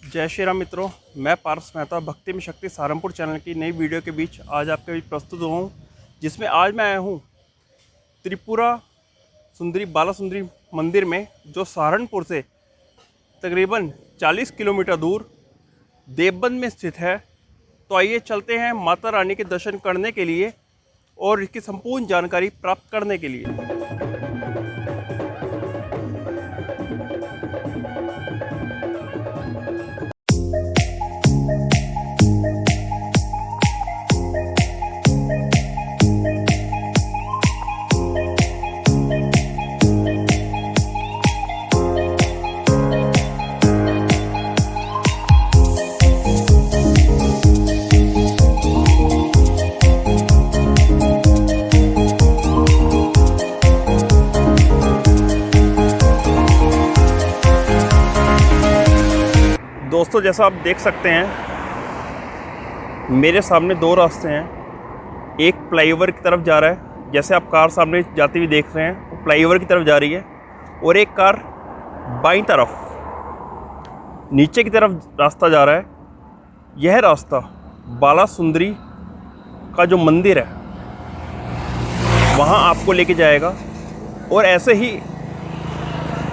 जय श्री राम मित्रों, मैं पारस मेहता भक्ति में शक्ति सहारनपुर चैनल की नई वीडियो के बीच आज आपके बीच प्रस्तुत हुआ हूँ, जिसमें आज मैं आया हूँ त्रिपुरा सुंदरी बाला सुंदरी मंदिर में, जो सहारनपुर से तकरीबन 40 किलोमीटर दूर देवबंद में स्थित है। तो आइए चलते हैं माता रानी के दर्शन करने के लिए और इसकी संपूर्ण जानकारी प्राप्त करने के लिए। दोस्तों, जैसा आप देख सकते हैं, मेरे सामने दो रास्ते हैं। एक फ्लाईओवर की तरफ जा रहा है, जैसे आप कार सामने जाती हुई देख रहे हैं, वो फ्लाईओवर की तरफ जा रही है। और एक कार बाईं तरफ नीचे की तरफ रास्ता जा रहा है। यह रास्ता बाला सुंदरी का जो मंदिर है वहाँ आपको लेके जाएगा। और ऐसे ही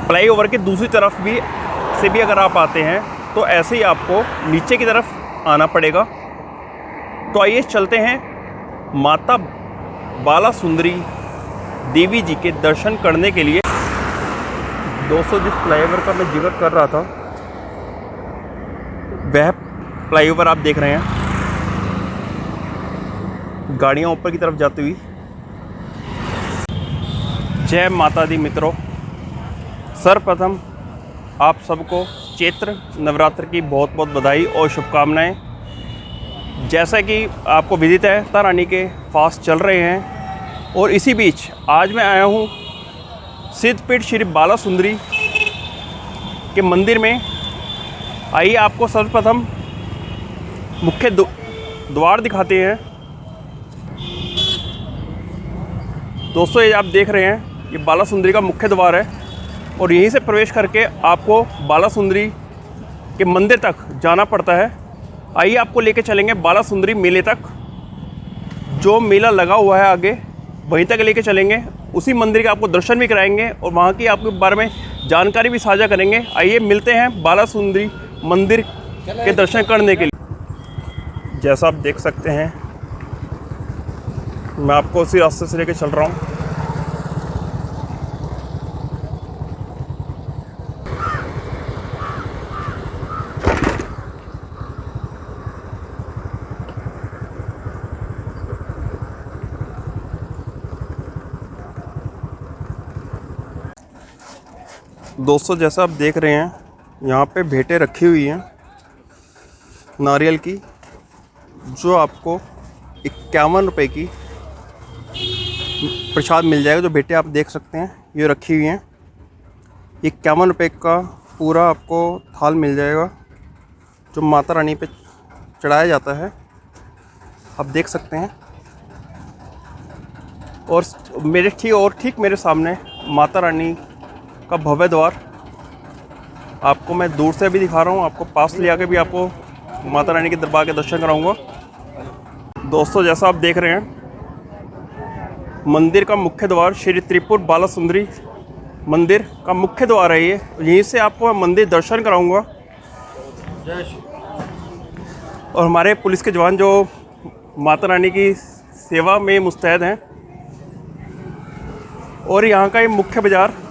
फ्लाईओवर के दूसरी तरफ से भी अगर आप आते हैं तो ऐसे ही आपको नीचे की तरफ आना पड़ेगा। तो आइए चलते हैं माता बाला सुंदरी देवी जी के दर्शन करने के लिए। दोस्तों, जिस फ्लाईओवर का मैं जिक्र कर रहा था वह फ्लाईओवर आप देख रहे हैं, गाड़ियां ऊपर की तरफ जाती हुई। जय माता दी मित्रों, सर्वप्रथम आप सबको चैत्र नवरात्र की बहुत बहुत बधाई और शुभकामनाएं। जैसा कि आपको विदित है, माता रानी के फास्ट चल रहे हैं और इसी बीच आज मैं आया हूँ सिद्धपीठ श्री बाला सुंदरी के मंदिर में। आइए आपको सर्वप्रथम मुख्य द्वार दिखाते हैं। दोस्तों, ये आप देख रहे हैं, ये बाला सुंदरी का मुख्य द्वार है और यहीं से प्रवेश करके आपको बाला सुंदरी के मंदिर तक जाना पड़ता है। आइए आपको लेके चलेंगे बाला सुंदरी मेले तक। जो मेला लगा हुआ है आगे, वहीं तक लेके चलेंगे। उसी मंदिर के आपको दर्शन भी कराएंगे और वहाँ की आपके बारे में जानकारी भी साझा करेंगे। आइए मिलते हैं बाला सुंदरी मंदिर के दर्शन करने के लिए। जैसा आप देख सकते हैं, मैं आपको उसी रास्ते से लेके चल रहा हूँ। दोस्तों, जैसा आप देख रहे हैं, यहाँ पे भेंटें रखी हुई हैं नारियल की, जो आपको 51 रुपये की प्रसाद मिल जाएगा। जो भेंटें आप देख सकते हैं ये रखी हुई हैं, 51 रुपये का पूरा आपको थाल मिल जाएगा, जो माता रानी पे चढ़ाया जाता है। आप देख सकते हैं। और ठीक मेरे सामने माता रानी का भव्य द्वार आपको मैं दूर से भी दिखा रहा हूँ। आपको पास ले आके भी आपको माता रानी के दरबार के दर्शन कराऊंगा। दोस्तों, जैसा आप देख रहे हैं, मंदिर का मुख्य द्वार श्री त्रिपुर बाला सुंदरी मंदिर का मुख्य द्वार है ये। यहीं से आपको मैं मंदिर दर्शन कराऊंगा। और हमारे पुलिस के जवान जो माता रानी की सेवा में मुस्तैद हैं। और यहाँ का ये मुख्य बाज़ार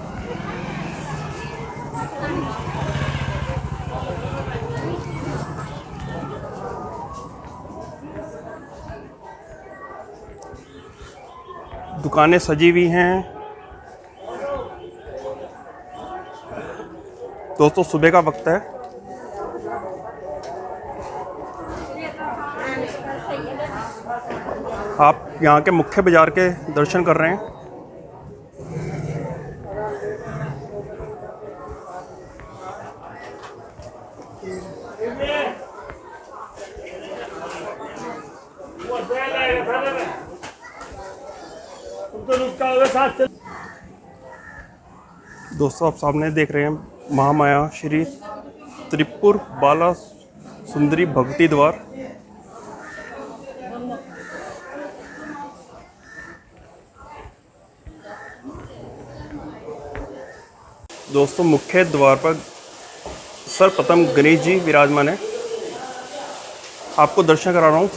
दुकानें सजी हुई हैं। दोस्तों, सुबह का वक्त है। आप यहाँ के मुख्य बाज़ार के दर्शन कर रहे हैं। तो रुका हुआ साथ दोस्तों आप सामने देख रहे हैं महामाया श्री त्रिपुर बाला सुंदरी भक्ति द्वार। दोस्तों मुख्य द्वार पर सर्वप्रथम गणेश जी विराजमान है। आपको दर्शन करा रहा हूँ।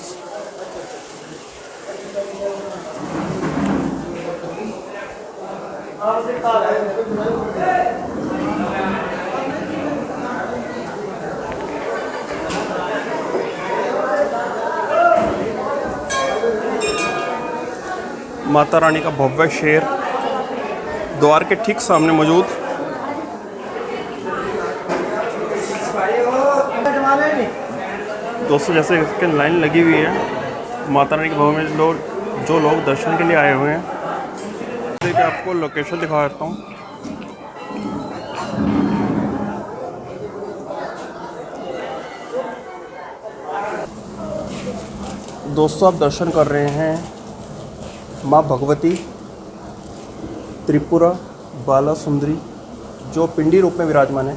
माता रानी का भव्य शेर द्वार के ठीक सामने मौजूद। दोस्तों जैसे इसके लाइन लगी हुई है माता रानी के भवन में जो लोग दर्शन के लिए आए हुए हैं, देखिए आपको लोकेशन दिखा देता हूँ। दोस्तों आप दर्शन कर रहे हैं माँ भगवती त्रिपुरा बाला सुंदरी जो पिंडी रूप में विराजमान है।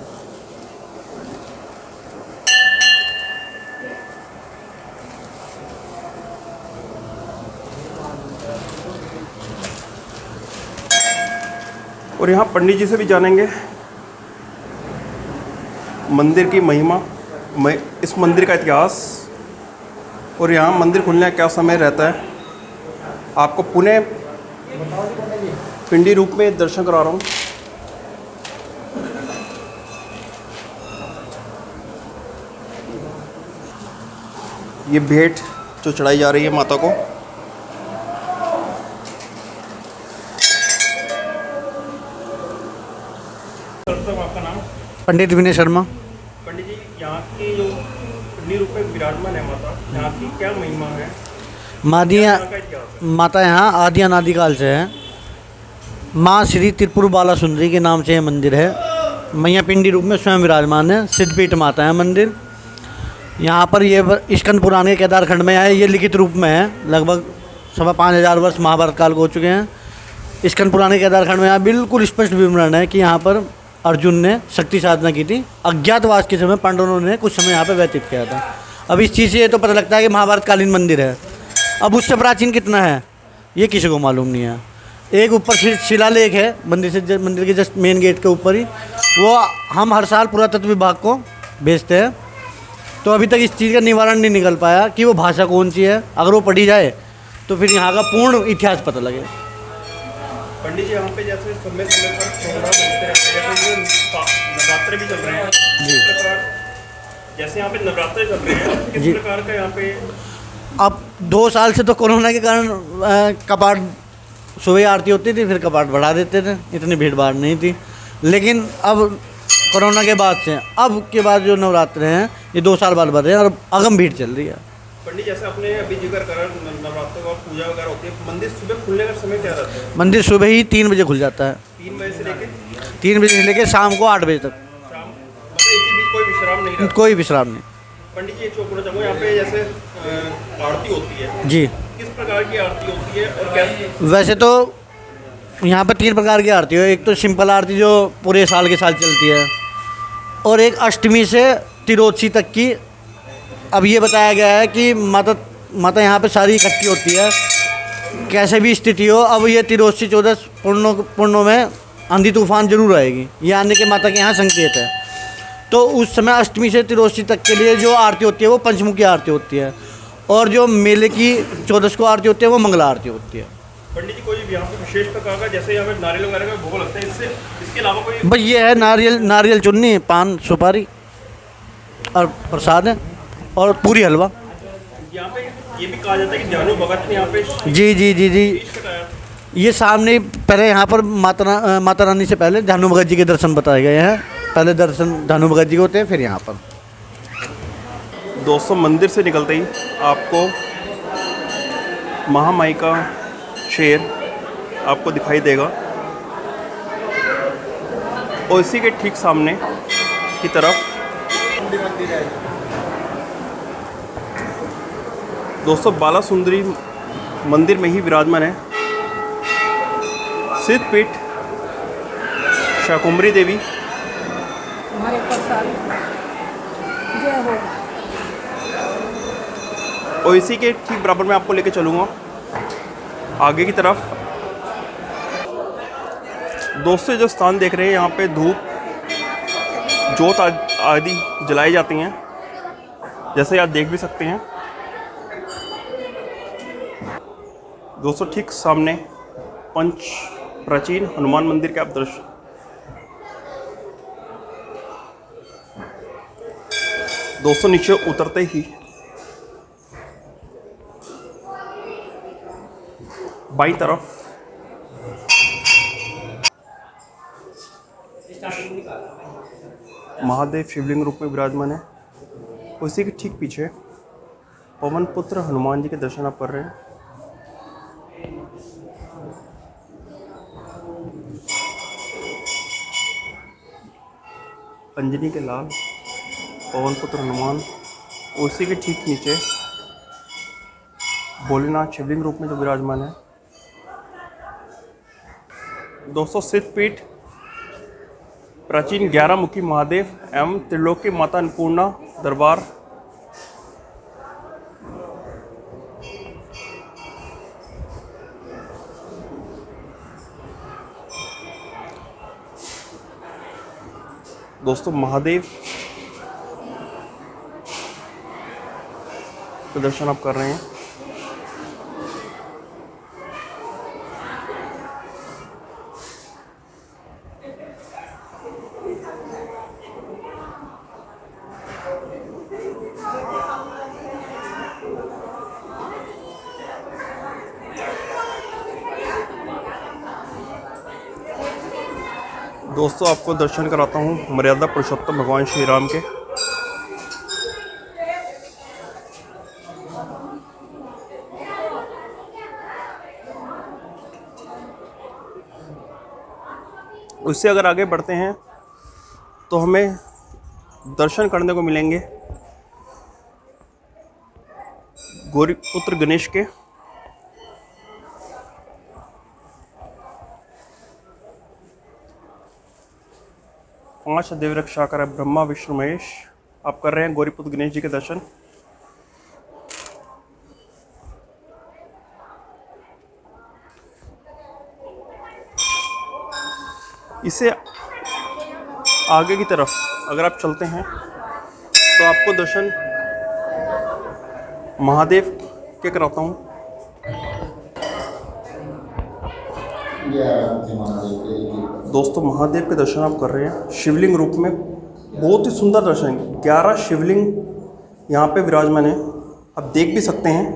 और यहाँ पंडित जी से भी जानेंगे मंदिर की महिमा, इस मंदिर का इतिहास और यहाँ मंदिर खुलने का क्या समय रहता है। आपको पुणे पिंडी रूप में दर्शन करा रहा हूँ। ये भेंट जो चढ़ाई जा रही है माता को। आपका नाम? पंडित विनय शर्मा। पंडित जी यहाँ की जो पिंडी रूप में विराजमान है माता, यहाँ की क्या महिमा है? माता यहाँ आदि अनादिकाल से है। माँ श्री त्रिपुर बाला सुंदरी के नाम से यह मंदिर है। मैया पिंडी रूप में स्वयं विराजमान है। सिद्धपीठ माता है मंदिर। यहाँ पर ये स्कंद पुराण के केदार खंड में है। ये लिखित रूप में है। लगभग 5,500 वर्ष महाभारत काल को हो चुके हैं। स्कंद पुराण के केदार खंड में यहाँ बिल्कुल स्पष्ट विवरण है कि यहाँ पर अर्जुन ने शक्ति साधना की थी। अज्ञातवास के समय पांडवों ने कुछ समय यहाँ पर व्यतीत किया था। अब इस चीज़ से ये तो पता लगता है कि महाभारत कालीन मंदिर है। अब उससे प्राचीन कितना है ये किसी को मालूम नहीं है। एक ऊपर शिलालेख है मंदिर के जस्ट मेन गेट के ऊपर ही, वो हम हर साल पुरातत्व विभाग को भेजते हैं। तो अभी तक इस चीज़ का निवारण नहीं निकल पाया कि वो भाषा कौन सी है। अगर वो पढ़ी जाए तो फिर यहाँ का पूर्ण इतिहास पता लगे। पंडित जी यहाँ पे जैसे समय समय पर प्रोग्राम होते रहते हैं, जैसे नवरात्र भी चल रहे हैं जी। जैसे यहाँ पे नवरात्र चल रहे हैं, किस प्रकार का यहाँ पे? अब 2 साल से तो कोरोना के कारण कपाट सुबह आरती होती थी, फिर कपाट बढ़ा देते थे, इतनी भीड़ भाड़ नहीं थी। लेकिन अब कोरोना के बाद से अब के बाद जो नवरात्र हैं ये 2 साल बाद बढ़ रहे हैं और अगम भीड़ चल रही है। पंडित जैसे आपने अभी जिक्र करा नवरात्र का पूजा वगैरह होती है, मंदिर सुबह खुलने का समय क्या रहता है? मंदिर सुबह ही 3 बजे खुल जाता है। 3 बजे से लेके 3 बजे से लेके शाम को 8 बजे तक। शाम मतलब इसी बीच कोई विश्राम नहीं रहता? कोई विश्राम नहीं। पंडित जी एक पूछना चाहूँगा, यहाँ पे जैसे आरती होती है जी, किस प्रकार की आरती होती है और कैसे? वैसे तो यहाँ पर 3 प्रकार की आरती है। एक तो सिंपल आरती जो पूरे साल के साल चलती है, और एक अष्टमी से तिरोदशी तक की। अब ये बताया गया है कि माता यहाँ पे सारी इकट्ठी होती है, कैसे भी स्थिति हो। अब ये तिरोदशी 14 पूर्णों में आंधी तूफान जरूर आएगी, ये आने के माता के यहाँ संकेत है। तो उस समय अष्टमी से तिरोदशी तक के लिए जो आरती होती है वो पंचमुखी आरती होती है, और जो मेले की 14 को आरती होती है वो मंगला आरती होती है। पंडित जी कोई यहाँ पे विशेष प्रकार का, जैसे यहाँ पे नारियल वगैरह का भोग लगता है, इसके अलावा कोई? बस ये है नारियल चुन्नी, पान सुपारी और प्रसाद है, और पूरी हलवा। यहाँ पे ये भी कहा जाता है कि ध्यानु भगत ने यहाँ पे जी ये सामने पहले यहाँ पर माता रानी से पहले ध्यानु भगत जी के दर्शन बताए गए हैं। पहले दर्शन ध्यानु भगत जी के होते हैं, फिर यहाँ पर। दोस्तों मंदिर से निकलते ही आपको महामाई का शेर आपको दिखाई देगा, और इसी के ठीक सामने की तरफ दोस्तों बाला सुंदरी मंदिर में ही विराजमान है। सिद्धपीठ शाकुंभरी देवी, हमारे प्रसाद जय हो। और इसी के ठीक बराबर में आपको लेके चलूँगा आगे की तरफ। दोस्तों जो स्थान देख रहे हैं यहाँ पे धूप जोत आदि जलाई जाती हैं, जैसे आप देख भी सकते हैं। दोस्तों ठीक सामने पंच प्राचीन हनुमान मंदिर के आप दृश्य, दोस्तों नीचे उतरते ही बाईं तरफ महादेव शिवलिंग रूप में विराजमान है। उसी के ठीक पीछे पवन पुत्र हनुमान जी के दर्शन आप कर रहे हैं। अंजनी के लाल पवन पुत्र हनुमान, उसी के ठीक नीचे भोलेनाथ शिवलिंग रूप में जो विराजमान है। दोस्तों सिद्धपीठ प्राचीन 11 मुखी महादेव एवं त्रिलोकी माता अन्नपूर्णा दरबार। दोस्तों महादेव के दर्शन आप कर रहे हैं। दोस्तों आपको दर्शन कराता हूँ मर्यादा पुरुषोत्तम भगवान श्री राम के। उससे अगर आगे बढ़ते हैं तो हमें दर्शन करने को मिलेंगे गौरीपुत्र गणेश के। पांच देव रक्षाकर ब्रह्मा विष्णु महेश, आप कर रहे हैं गौरीपुत्र गणेश जी के दर्शन। इसे आगे की तरफ अगर आप चलते हैं तो आपको दर्शन महादेव के कराता हूँ। दोस्तों महादेव के दर्शन आप कर रहे हैं शिवलिंग रूप में, बहुत ही सुंदर दर्शन। 11 शिवलिंग यहाँ पे विराजमान है, आप देख भी सकते हैं।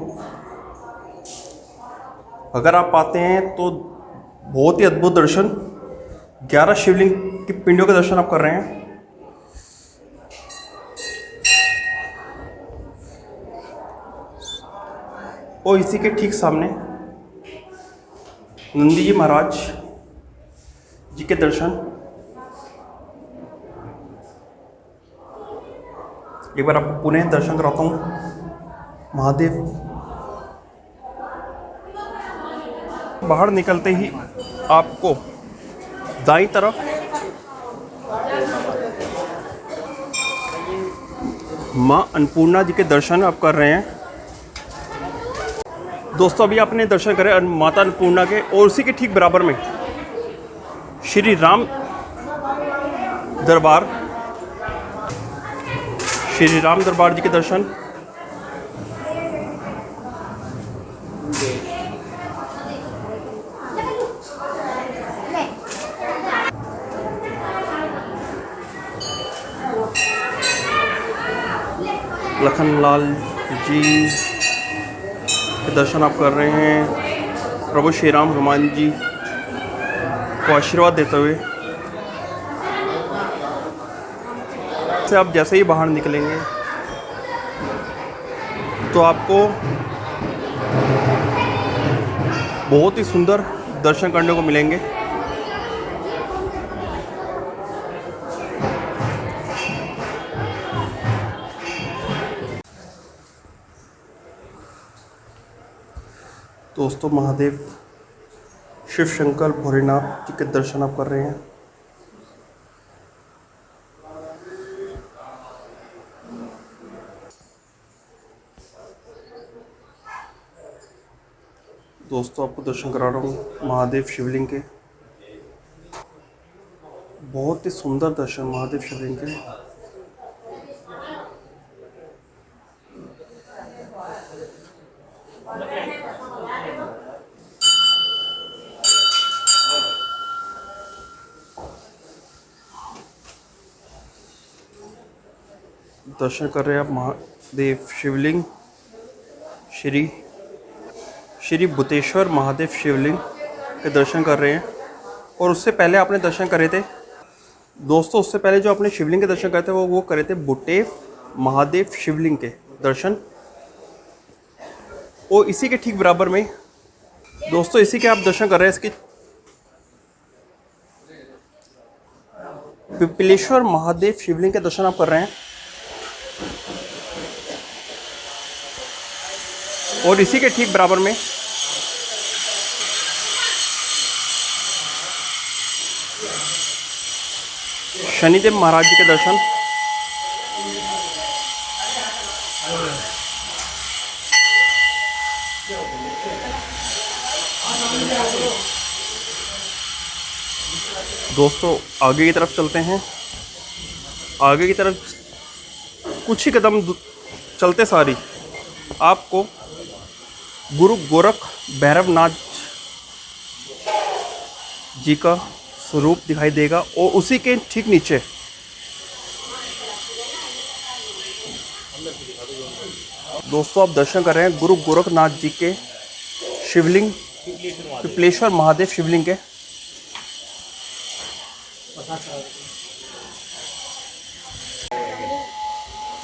अगर आप आते हैं तो बहुत ही अद्भुत दर्शन, 11 शिवलिंग की पिंडों के दर्शन आप कर रहे हैं। और इसी के ठीक सामने नंदी जी महाराज जी के दर्शन। एक बार आपको पुनः दर्शन कराता हूँ महादेव। बाहर निकलते ही आपको दाईं तरफ माँ अन्नपूर्णा जी के दर्शन आप कर रहे हैं। दोस्तों अभी आपने दर्शन करे माता अन्नपूर्णा के, और उसी के ठीक बराबर में श्री राम दरबार, श्री राम दरबार जी के दर्शन। लखनलाल जी के दर्शन आप कर रहे हैं। प्रभु श्री राम हनुमान जी को आशीर्वाद देते हुए से आप जैसे ही बाहर निकलेंगे तो आपको बहुत ही सुंदर दर्शन करने को मिलेंगे। दोस्तों महादेव शिव शंकर भोलेनाथ जी के दर्शन आप कर रहे हैं। दोस्तों आपको दर्शन करा रहा हूँ महादेव शिवलिंग के। बहुत ही सुंदर दर्शन महादेव शिवलिंग के। दर्शन कर रहे हैं आप महादेव शिवलिंग श्री श्री भूतेश्वर महादेव शिवलिंग के दर्शन कर रहे हैं। और उससे पहले आपने दर्शन करे थे दोस्तों, उससे पहले जो आपने शिवलिंग के दर्शन करे थे वो करे थे बुटेव महादेव शिवलिंग के दर्शन। और इसी के ठीक बराबर में दोस्तों इसी के आप दर्शन कर रहे हैं इसकी पिपलेश्वर महादेव शिवलिंग के दर्शन आप कर रहे हैं। और इसी के ठीक बराबर में शनिदेव महाराज जी के दर्शन। दोस्तों आगे की तरफ चलते हैं। आगे की तरफ कुछ ही कदम चलते सारी आपको गुरु गोरख भैरवनाथ जी का स्वरूप दिखाई देगा। और उसी के ठीक नीचे दोस्तों आप दर्शन कर रहे हैं गुरु गोरखनाथ जी के शिवलिंग पिपलेश्वर महादेव शिवलिंग के।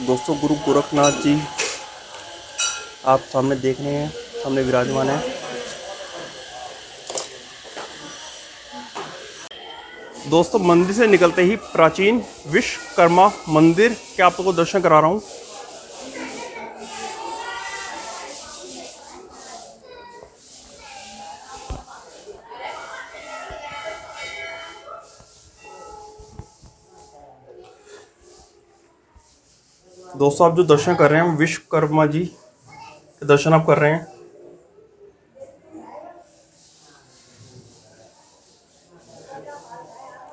दोस्तों गुरु गोरखनाथ जी आप सामने देख रहे हैं, सामने विराजमान है। दोस्तों मंदिर से निकलते ही प्राचीन विश्वकर्मा मंदिर के आपको दर्शन करा रहा हूँ। दोस्तों आप जो दर्शन कर रहे हैं विश्वकर्मा जी के दर्शन आप कर रहे हैं।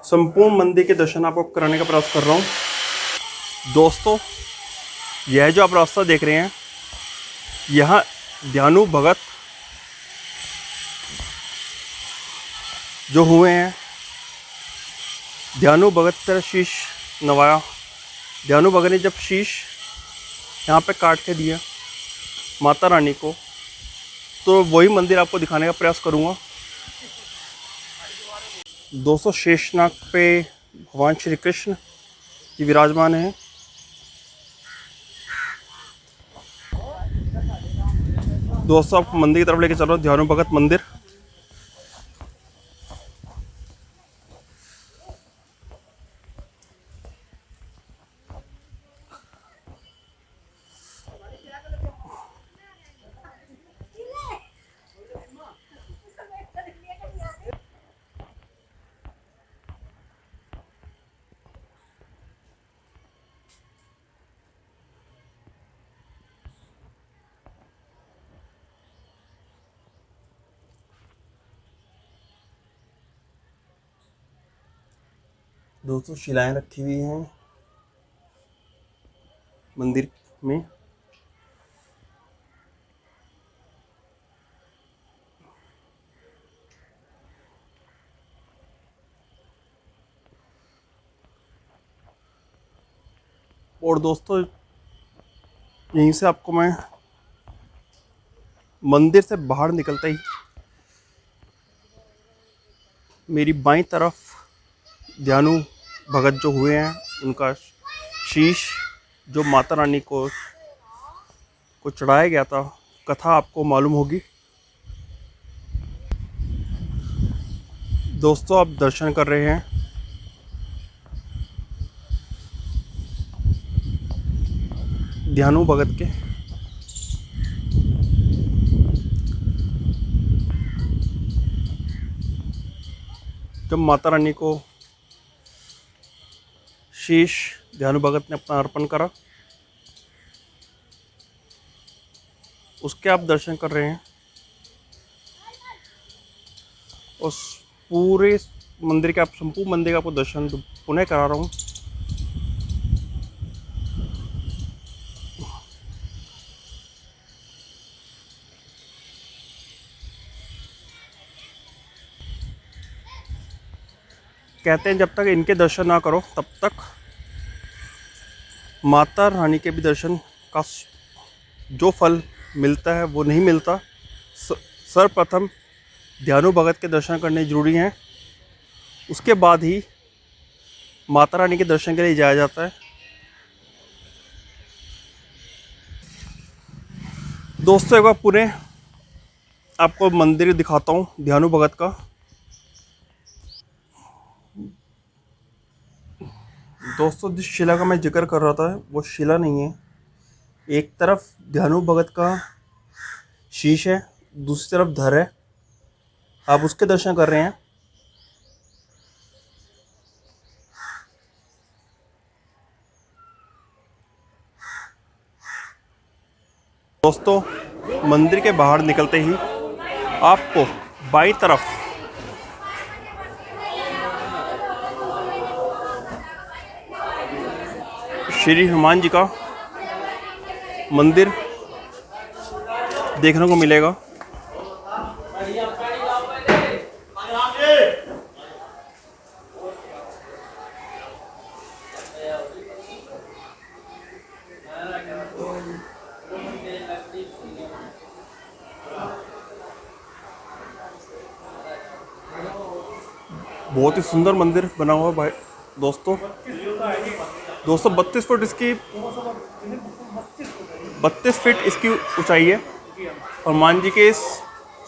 संपूर्ण मंदिर के दर्शन आपको कराने का प्रयास कर रहा हूँ। दोस्तों यह जो आप रास्ता देख रहे हैं यहाँ ध्यानु भगत जो हुए हैं, ध्यानु भगत तेरा शीश नवाया। ध्यानु भगत ने जब शीश यहाँ पे काट के दिया माता रानी को, तो वही मंदिर आपको दिखाने का प्रयास करूँगा। दोस्तों शेषनाग पे भगवान श्री कृष्ण जी विराजमान हैं। दोस्तों आपको मंदिर की तरफ लेके चल रहा हूँ, ध्यानु भगत मंदिर। दोस्तों शिलाएं रखी हुई हैं मंदिर में। और दोस्तों यहीं से आपको मैं मंदिर से बाहर निकलते ही मेरी बाईं तरफ ध्यानु भगत जो हुए हैं उनका शीश जो माता रानी को चढ़ाया गया था, कथा आपको मालूम होगी। दोस्तों आप दर्शन कर रहे हैं ध्यानु भगत के। जब माता रानी को शीश ध्यानु भगत ने अपना अर्पण करा, उसके आप दर्शन कर रहे हैं। उस पूरे मंदिर के, आप संपूर्ण मंदिर का आपको दर्शन पुनः करा रहा हूँ। कहते हैं जब तक इनके दर्शन ना करो तब तक माता रानी के भी दर्शन का जो फल मिलता है वो नहीं मिलता। सर्वप्रथम ध्यानु भगत के दर्शन करने जरूरी हैं, उसके बाद ही माता रानी के दर्शन के लिए जाया जाता है। दोस्तों एक बार पुनः आपको मंदिर दिखाता हूँ ध्यानु भगत का। दोस्तों जिस शिला का मैं जिक्र कर रहा था वो शिला नहीं है। एक तरफ ध्यानु भगत का शीश है, दूसरी तरफ धर है, आप उसके दर्शन कर रहे हैं। दोस्तों मंदिर के बाहर निकलते ही आपको बाईं तरफ श्री हनुमान जी का मंदिर देखने को मिलेगा। बहुत ही सुंदर मंदिर बना हुआ भाई दोस्तों। 32 फुट इसकी 32 फीट इसकी ऊंचाई है हनुमान जी के इस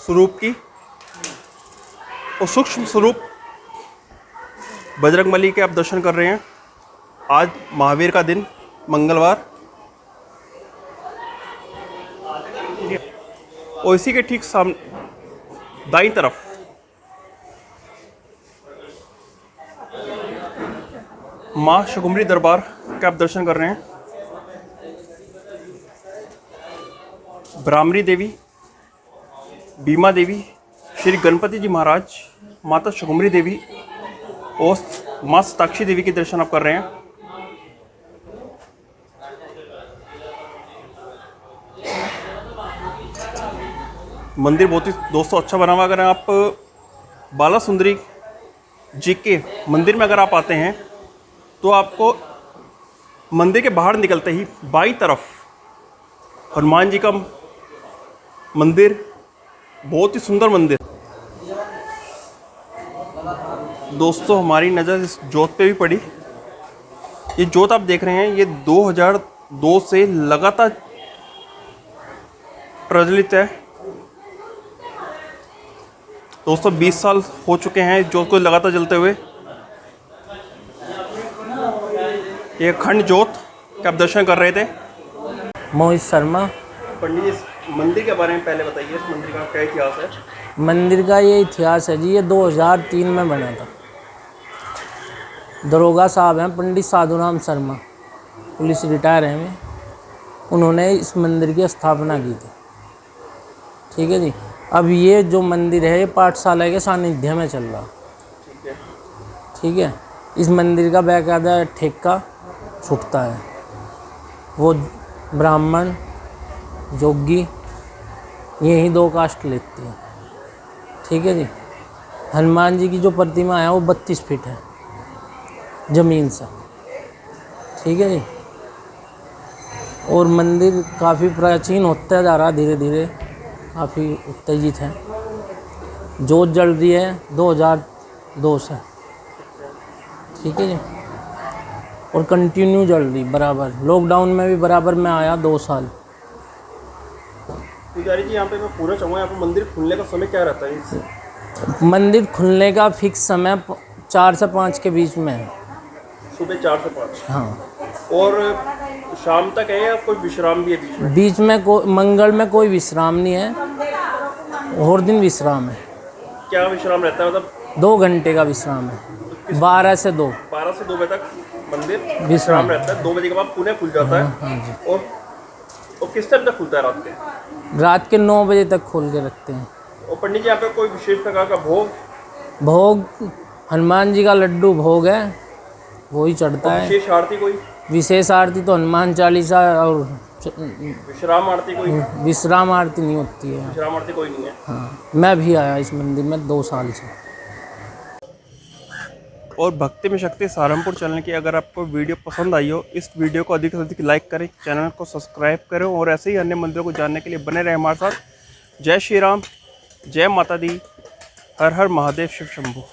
स्वरूप की। और सूक्ष्म स्वरूप बजरंगबली के आप दर्शन कर रहे हैं। आज महावीर का दिन, मंगलवार, और इसी के ठीक सामने दाईं तरफ माँ शकुम्भरी दरबार के आप दर्शन कर रहे हैं। ब्राह्मणी देवी, बीमा देवी, श्री गणपति जी महाराज, माता शकुम्भरी देवी और माँ सताक्षी देवी के दर्शन आप कर रहे हैं। मंदिर बहुत ही दोस्तों अच्छा बना हुआ। अगर आप बाला सुंदरी जी के मंदिर में अगर आप आते हैं तो आपको मंदिर के बाहर निकलते ही बाईं तरफ हनुमान जी का मंदिर, बहुत ही सुंदर मंदिर। दोस्तों हमारी नज़र इस जोत पे भी पड़ी। ये जोत आप देख रहे हैं ये 2002 से लगातार प्रज्वलित है। दोस्तों 20 साल हो चुके हैं इस जोत को लगातार जलते हुए। ये अखंड जोत के आप दर्शन कर रहे थे। मोहित शर्मा। पंडित जी इस मंदिर के बारे में पहले बताइए, इस मंदिर का क्या इतिहास है? मंदिर का ये इतिहास है जी, ये 2003 में बना था। दरोगा साहब हैं पंडित साधुराम शर्मा, पुलिस रिटायर हैं वे, उन्होंने इस मंदिर की स्थापना की थी। ठीक है जी। अब ये जो मंदिर है ये पाठशाला के सानिध्य में चल रहा। ठीक है। इस मंदिर का बाकायदा ठेका छुटता है, वो ब्राह्मण जोगी यही 2 कास्ट लेती है। ठीक है जी। हनुमान जी की जो प्रतिमा है वो 32 फीट है ज़मीन से। ठीक है जी। और मंदिर काफ़ी प्राचीन होता जा रहा, धीरे धीरे काफ़ी उत्तेजित है। जोत जल रही है 2002 से। ठीक है जी। और कंटिन्यू जल रही बराबर। लॉकडाउन में भी बराबर में आया 2 साल। पुजारी जी यहाँ पे मैं पूरा चाहूँगा, यहाँ पे मंदिर खुलने का समय क्या रहता है? मंदिर खुलने का फिक्स समय 4 से 5 के बीच में है। सुबह 4 से 5? हाँ। और शाम तक है या कोई विश्राम भी है बीच में? बीच में मंगल में कोई विश्राम नहीं है, और दिन विश्राम है। क्या विश्राम रहता है? मतलब 2 घंटे का विश्राम है, 12 से 2। 12 से 2 बजे तक मंदिर विश्राम रहता है। 2 बजे के बाद पुनः खुल जाता है। हाँ जी। और किस टाइम तक खुलता है? रात के? रात के 9 बजे तक खोल के रखते हैं। और पंडित जी यहाँ पे कोई विशेष प्रकार का भोग भोग हनुमान जी का लड्डू भोग है, वो ही चढ़ता है। विशेष आरती कोई? विशेष आरती तो हनुमान चालीसा और विश्राम आरती कोई? विश्राम आरती नहीं होती है। विश्राम आरती कोई नहीं है। हाँ, मैं भी आया इस मंदिर में 2 साल से। और भक्ति में शक्ति सहारनपुर चैनल की अगर आपको वीडियो पसंद आई हो, इस वीडियो को अधिक से अधिक लाइक करें, चैनल को सब्सक्राइब करें और ऐसे ही अन्य मंदिरों को जानने के लिए बने रहें हमारे साथ। जय श्री राम, जय माता दी, हर हर महादेव, शिव शंभू।